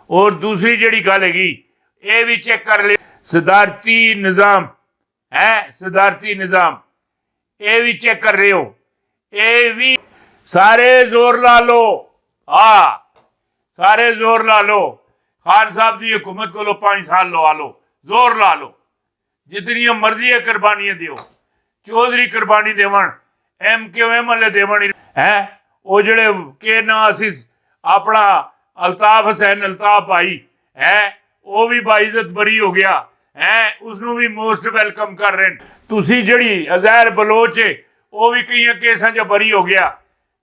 और दूसरी जिहड़ी गल हैगी ये भी चेक कर ले, सदारती निज़ाम है, सदारती निज़ाम ये भी चेक कर रहे हो, ये भी सारे जोर ला लो, हाँ सारे जोर ला लो, खान साहब की हुकूमत को 5 साल लवा लो, जोर ला लो, जितनी मर्जी है कुर्बानियां दियो, चौधरी कुर्बानी देवन, MQM वाले देवन है, वो जड़े के ना असी अपना अल्ताफ हुसैन अल्ताफ भाई है, वो भी बाइज्जत बरी हो गया है, उसनों भी मोस्ट वेलकम कर रहे हैं। तुसी जड़ी अज़हर बलोच है वो भी कई केसां च बरी हो गया।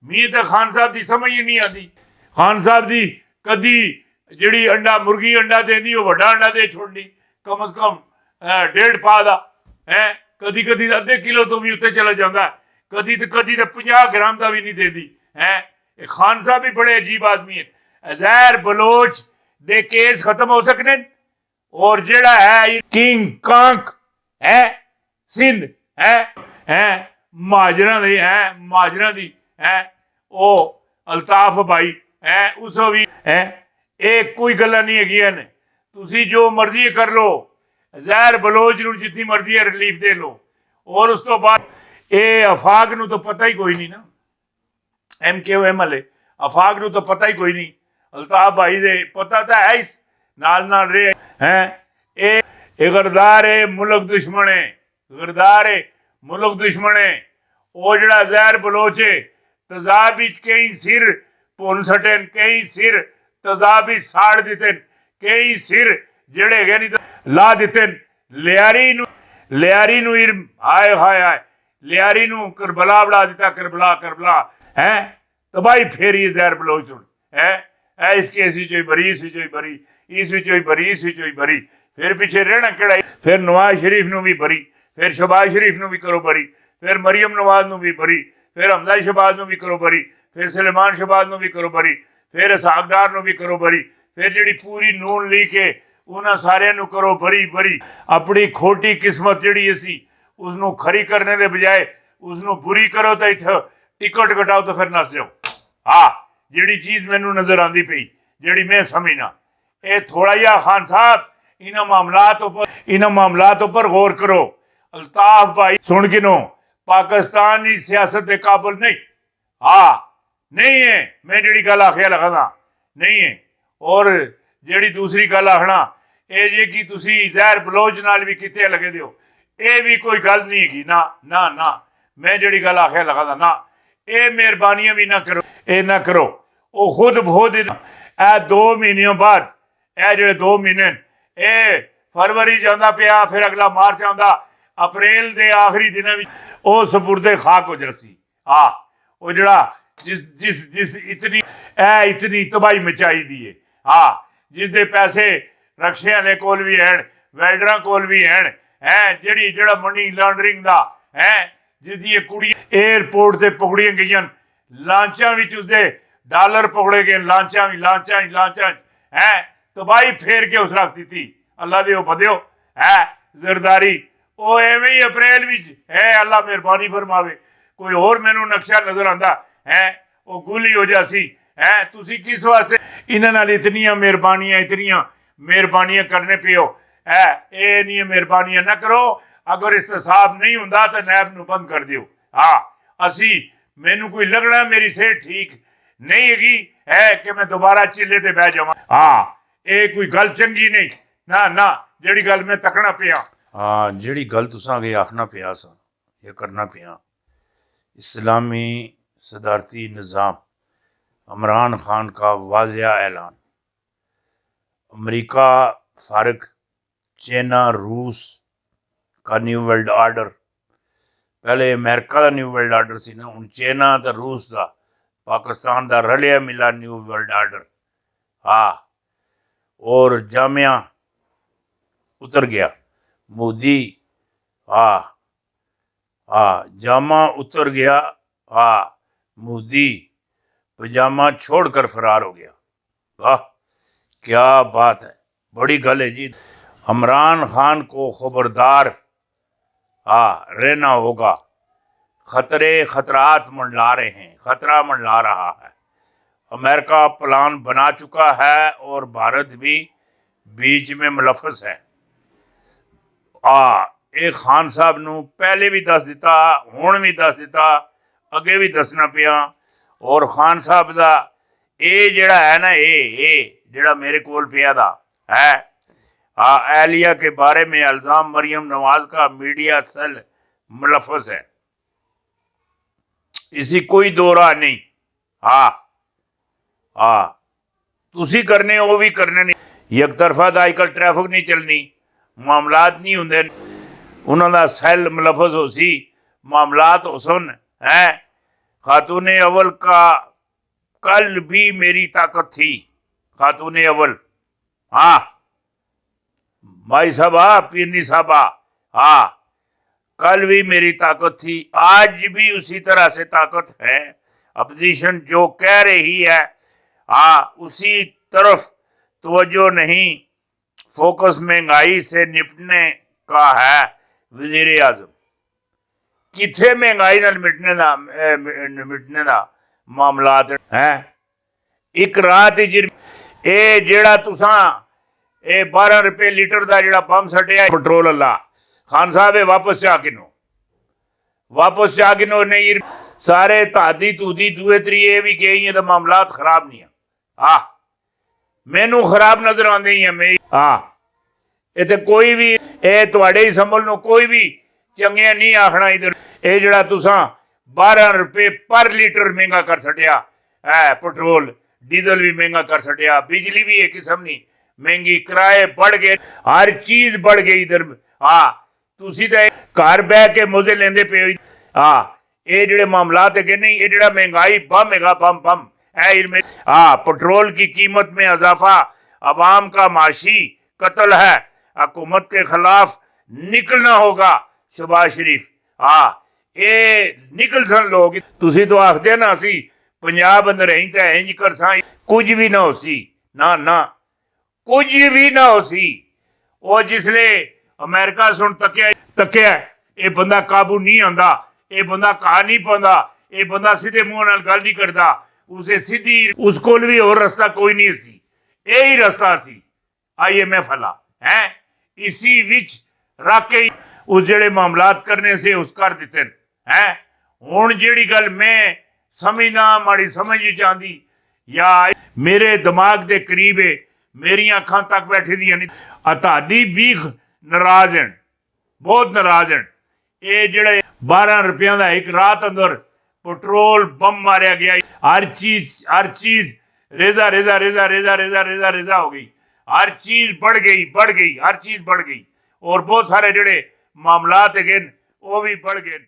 मी तो खान साहब की समझ ही नहीं आती, खान साहब की कदी जड़ी अंडा मुर्गी अंडा देंदी वो वड्डा अंडा दे छोड़नी, कम अज कम 1.5 पा दा है, कदी कदी अद्धे किलो तो भी उत्ते चला जाता, कदी तो 50 ग्राम का भी नहीं देती है। खान साहब भी बड़े अजीब आदमी है। अज़हर बलोच दे केस खत्म हो सकने, और जेड़ा है किंग कांक है सिंध है महाजरा दी है, महाजरा दी है वो अल्ताफ भाई है, उस भी है, एक कोई गल्लां नहीं हैगियां ने, तुसी जो मर्जी कर लो, अज़हर बलोच नूं जितनी मर्जी है रिलीफ दे लो, और उस तो बाद ये अफाक नूं तो पता ही कोई नहीं ना, MQM वाले अफाक नूं तो पता ही कोई नहीं, अल्ताफ भाई दे पता तो है इस नाल नाल रहे हैं, ये गरदार है मुल्क दुश्मन है, गरदार है मुल्क दुश्मन है, वो जड़ा अज़हर बलोच है तजाब कई सिर भुन सटन, कई सिर तजाब साड़ दिते, कई सिर जड़े गए नहीं तो ला दिते, लियारी नूं हाय हाय हाय लियारी नूं करबला बड़ा दिता, करबला करबला है, तबाही फेरी अज़हर बलोच है, इस केस बरी, इस बरी, इस बरी, इस बरी, फिर पिछे रहना कड़ा, फिर नवाज शरीफ नूं भी बरी, फिर शहबाज शरीफ नूं भी करो बरी, फिर मरियम नवाज नूं भी बरी, फिर हमजा शहबाज नूं भी करो बरी, फिर सलेमान शहबाज नूं भी करो बरी, फिर इसहाक डार नूं भी करो बरी, फिर जिहड़ी पूरी नून ली के उन्हां सारियां नूं करो बरी बरी। अपनी खोटी किस्मत जिहड़ी असी उसनूं खरी करने के बजाय उसनूं बुरी करो तो इत्थे टिकट कटाओ तो फिर नस जाओ। हाँ जिहड़ी चीज़ मैनू नज़र आती पई, जिहड़ी मैं समझना, ये थोड़ा जिहा खान साहब इन्हां मामलात पर गौर करो। अल्ताफ भाई सुन गिनो, पाकिस्तान की सियासत के काबिल नहीं, हाँ नहीं है, मैं जिहड़ी गल आखिया लगा नहीं है। और जिहड़ी दूसरी गल आखना ये जे कि तुसी ज़हर बलोच नाल भी किते लगे दिओ, ये भी कोई गल नहीं हैगी ना ना ना, मैं जिहड़ी गल आखिया लगा ना, ये मेहरबानियां भी ना करो, ये ना करो, वो खुद बहुत 2 महीनों बाद ये जो 2 महीने ये फरवरी जाता पिया, फिर अगला मार्च आता, अप्रैल के आखिरी दिन वो सपुरदे खाक हो जासी। हाँ वो जड़ा जिस जिस जिस इतनी तबाही मचाई दी है, हाँ जिसके पैसे रक्षे वाले कोल भी हैं, वेल्डर कोल भी हैं, जिहड़ी जड़ा मनी लॉन्डरिंग का है, जिसदी कुड़ियां एयरपोर्ट से पकड़ियां गई, लांचा भी उसके डॉलर पकड़े गए, लांचा है, तबाही फेर के उस रख दी थी। अल्लाह दे बदो है जरदारी वो एवं ही अप्रैल है, अल्लाह मेहरबानी फरमावे, कोई होर मैनू नक्शा नजर आता है वो गुल ही हो जासी है। तुसी किस वास्ते इन्हां नाल इतनियां मेहरबानियां करने पे हो है, ये नहीं मेहरबानियां ना करो। अगर इस्तेसाब नहीं हुंदा तो नैब नूं बंद कर दिओ। हाँ असी मैनू कोई लगना मेरी सेहत ठीक नहीं हैगी है कि मैं दोबारा चिल्ले ते बह जावां, हाँ ये कोई गल चंगी नहीं ना ना, जिहड़ी गल मैं तकना पिया, हाँ जिहड़ी गल तुसां अगे आखना पिया सा या करना पिया, इस्लामी सदारती निज़ाम, इमरान खान का वाज़िया ऐलान, अमेरिका फारग, चाइना रूस का न्यू वर्ल्ड आर्डर, पहले अमेरिका का न्यू वर्ल्ड आर्डर सी ना, हुण चाइना तो रूस का पाकिस्तान का रलिया मिला न्यू वर्ल्ड आर्डर। हाँ और जामिया उतर गया मोदी, हाँ जामा उतर गया, हाँ मोदी पजामा छोड़कर फरार हो गया। वाह क्या बात है, बड़ी गल है जी। इमरान खान को खबरदार रहना होगा, खतरात मंडला रहे हैं, खतरा मंडला रहा है। अमेरिका प्लान बना चुका है और भारत भी बीच में मुलफस है। ਇਹ ਖਾਨ ਸਾਹਿਬ ਨੂੰ ਪਹਿਲੇ ਵੀ ਦੱਸ ਦਿੱਤਾ, ਹੁਣ ਵੀ ਦੱਸ ਦਿੱਤਾ, ਅੱਗੇ ਵੀ ਦੱਸਣਾ ਪਿਆ। ਔਰ ਖਾਨ ਸਾਹਿਬ ਦਾ ਇਹ ਜਿਹੜਾ ਹੈ ਨਾ, ਇਹ ਜਿਹੜਾ ਮੇਰੇ ਕੋਲ ਪਿਆ ਦਾ है एहलिया के बारे में इल्ज़ाम मरियम नवाज का मीडिया सेल मुलफस है, इसी कोई दो राह नहीं। तुसी करने वो भी करने नहीं। एक तरफा तो अजकल ट्रैफिक नहीं चलनी, मामलात नहीं होंगे, उन्होंने सैल मुलफस हो सी, मामलात हो सन है। खातून अव्वल का कल भी मेरी ताकत थी, खातून अव्वल भाई साहबा, पीरनी साहबा, कल भी मेरी ताकत थी, आज भी उसी तरह से ताकत है। अपोजिशन जो कह रही है उसी तरफ तवज्जो नहीं, फोकस महंगाई से निपटने का है। वजीर आजम किथे महंगाई नाल मिटने का मामलात है। एक रात जेड़ा तुसा 12 रुपए लीटर का जो पंप सटिया पेट्रोल अल्लाह खान साहब वापस जा किनो नहीं सारे तादी तूदी दूए त्रीए भी गई तो मामलात खराब नहीं है। मैनू खराब नजर आते ही है। इतने कोई भी ही संभल नो कोई भी चंगिया नहीं आखना। इधर ये जड़ा तुसा 12 रुपए पर लीटर महंगा कर सटिया है, पेट्रोल डीजल भी महंगा कर सटिया, बिजली भी एक किस्म नहीं महंगी, किराए बढ़ गए, हर चीज बढ़ गई। इधर तुसी तो घर बह के मजे लेंदे पे ये जेडे मामलात है नहीं, ये जेड़ा महंगाई बम हैगा बम पेट्रोल की कीमत में इजाफा अवाम का माशी कत्ल है। हुकूमत के खिलाफ निकलना होगा। शहबाज शरीफ ये निकल सन लोग। तुसी तो आखदे ना असी पंजाब अंदर रही तो इंज कर सा, कुछ भी ना हो सी, ना कुछ भी ना हो सी। वो जिसले अमेरिका सुन तकिया ये बंदा काबू नहीं आंदा, ये बंदा कहा नहीं पांदा, ये बंदा सीधे मुंह नाल गल नहीं करता, उसे सीधी उस कोल भी और रास्ता कोई नहीं सी, यही रास्ता सी। IMF वाला है इसी विच रख के उस जेड़े मामलात करने से उस कर दिते हैं। हुण जेड़ी गल मैं समझना माड़ी समझ ही चाहती या मेरे दिमाग के करीब है, मेरी अखां तक बैठी दी नहीं, तादी भी नाराज हैं, बहुत नाराज हैं। ये जेड़े 12 रुपया का एक रात अंदर पेट्रोल बम मारिया गया, हर चीज रेजा रेजा रेजा रेजा रेजा रेजा रेजा हो गई, हर चीज बढ़ गई, हर चीज बढ़ गई। और बहुत सारे जेड़े मामलात है वो भी बढ़ गए।